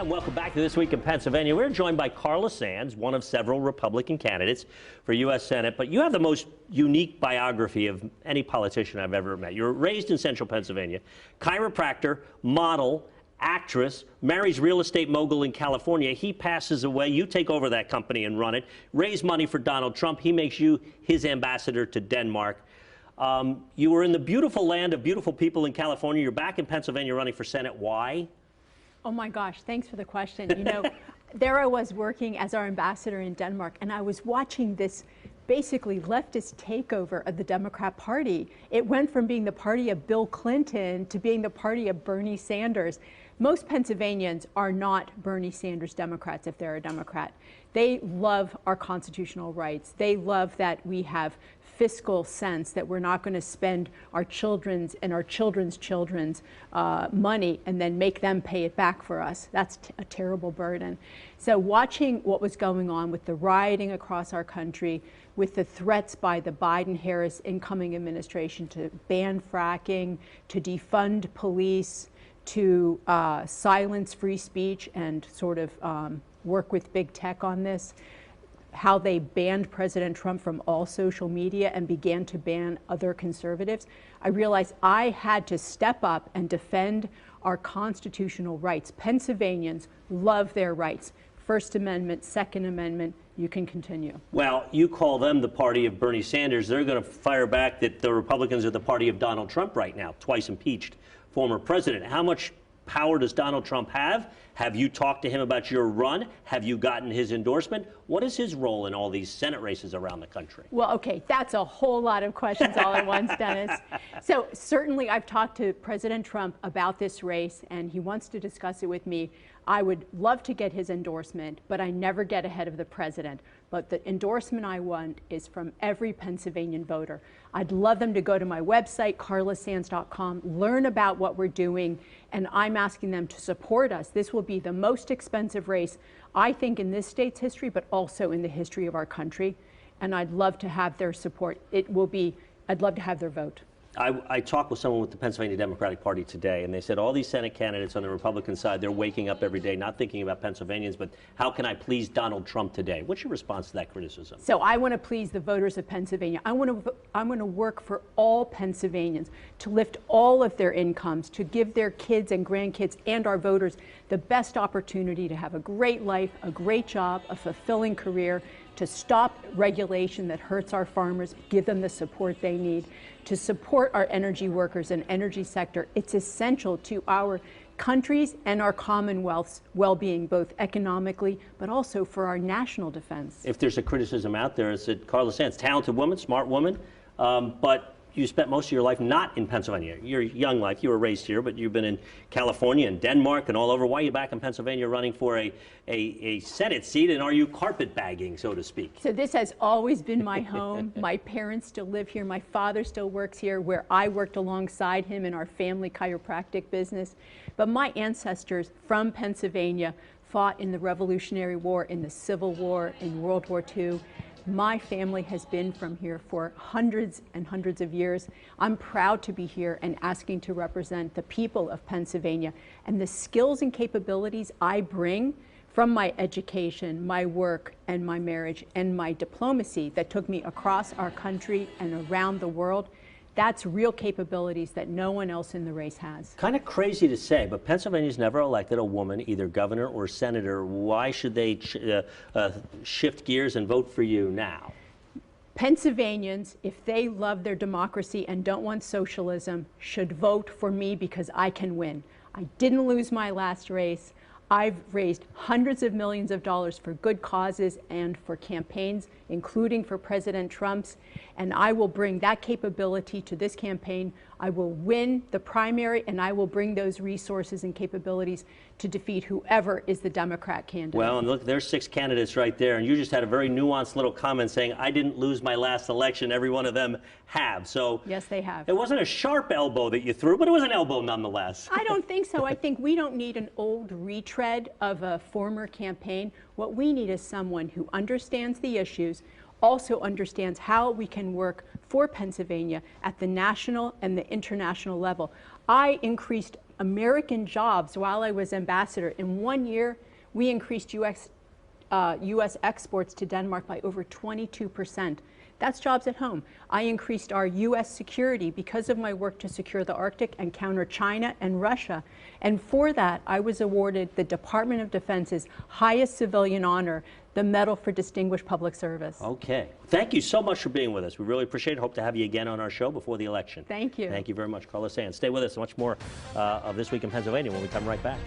And welcome back to This Week in Pennsylvania. We're joined by Carla Sands, one of several Republican candidates for U.S. Senate. But you have the most unique biography of any politician I've ever met. You were raised in central Pennsylvania, chiropractor, model, actress, marries real estate mogul in California. He passes away. You take over that company and run it. Raise money for Donald Trump. He makes you his ambassador to Denmark. You were in the beautiful land of beautiful people in California. You're back in Pennsylvania running for Senate. Why? Oh my gosh, thanks for the question. You know, there I was working as our ambassador in Denmark, and I was watching this basically leftist takeover of the Democrat Party. It went from being the party of Bill Clinton to being the party of Bernie Sanders. Most Pennsylvanians are not Bernie Sanders Democrats if they're a Democrat. They love our constitutional rights. They love that we have fiscal sense, that we're not going to spend our children's and our children's money and then make them pay it back for us. That's a terrible burden. So watching what was going on with the rioting across our country, with the threats by the Biden-Harris incoming administration to ban fracking, to defund police, to silence free speech and sort of work with big tech on this, how they banned President Trump from all social media and began to ban other conservatives, I realized I had to step up and defend our constitutional rights. Pennsylvanians love their rights. First Amendment, Second Amendment, you can continue. Well, you call them the party of Bernie Sanders. They're going to fire back that the Republicans are the party of Donald Trump right now, twice impeached former president. How much power does Donald Trump have? Have you talked to him about your run? Have you gotten his endorsement? What is his role in all these Senate races around the country? Well, okay, that's a whole lot of questions all at once, Dennis. So certainly I've talked to President Trump about this race, and he wants to discuss it with me. I would love to get his endorsement, but I never get ahead of the president. But the endorsement I want is from every Pennsylvanian voter. I'd love them to go to my website, carlasands.com, learn about what we're doing, and I'm asking them to support us. This will be the most expensive race, I think, in this state's history, but also in the history of our country. And I'd love to have their support. I'd love to have their vote. I talked with someone with the Pennsylvania Democratic Party today, and they said all these Senate candidates on the Republican side, they're waking up every day not thinking about Pennsylvanians, but how can I please Donald Trump today? What's your response to that criticism? So I want to please the voters of Pennsylvania. I want to work for all Pennsylvanians, to lift all of their incomes, to give their kids and grandkids and our voters the best opportunity to have a great life, a great job, a fulfilling career, to stop regulation that hurts our farmers, give them the support they need, to support our energy workers and energy sector. It's essential to our country's and our Commonwealth's well-being, both economically, but also for our national defense. If there's a criticism out there, it's that Carla Sands, talented woman, smart woman, but you spent most of your life not in Pennsylvania. Your young life, you were raised here, but you've been in California and Denmark and all over. Why are you back in Pennsylvania running for a Senate seat, and are you carpetbagging, so to speak? So this has always been my home. My parents still live here. My father still works here, where I worked alongside him in our family chiropractic business. But my ancestors from Pennsylvania fought in the Revolutionary War, in the Civil War, in World War II. My family has been from here for hundreds and hundreds of years. I'm proud to be here and asking to represent the people of Pennsylvania. And the skills and capabilities I bring from my education, my work, and my marriage, and my diplomacy that took me across our country and around the world, that's real capabilities that no one else in the race has. Kind of crazy to say, but Pennsylvania's never elected a woman, either governor or senator. Why should they shift gears and vote for you now? Pennsylvanians, if they love their democracy and don't want socialism, should vote for me because I can win. I didn't lose my last race. I've raised hundreds of millions of dollars for good causes and for campaigns, including for President Trump's, and I will bring that capability to this campaign. I will win the primary, and I will bring those resources and capabilities to defeat whoever is the Democrat candidate. Well, and look, there's 6 candidates right there, and you just had a very nuanced little comment saying, I didn't lose my last election. Every one of them have. So yes, they have. It wasn't a sharp elbow that you threw, but it was an elbow nonetheless. I don't think so. I think we don't need an old retread of a former campaign. What we need is someone who understands the issues, also understands how we can work for Pennsylvania at the national and the international level. I increased American jobs while I was ambassador. In 1 year, we increased U.S. exports to Denmark by over 22%. That's jobs at home. I increased our U.S. security because of my work to secure the Arctic and counter China and Russia. And for that, I was awarded the Department of Defense's highest civilian honor, the Medal for Distinguished Public Service. Okay. Thank you so much for being with us. We really appreciate it. Hope to have you again on our show before the election. Thank you. Thank you very much, Carla Sands. Stay with us. Much more of This Week in Pennsylvania when we come right back.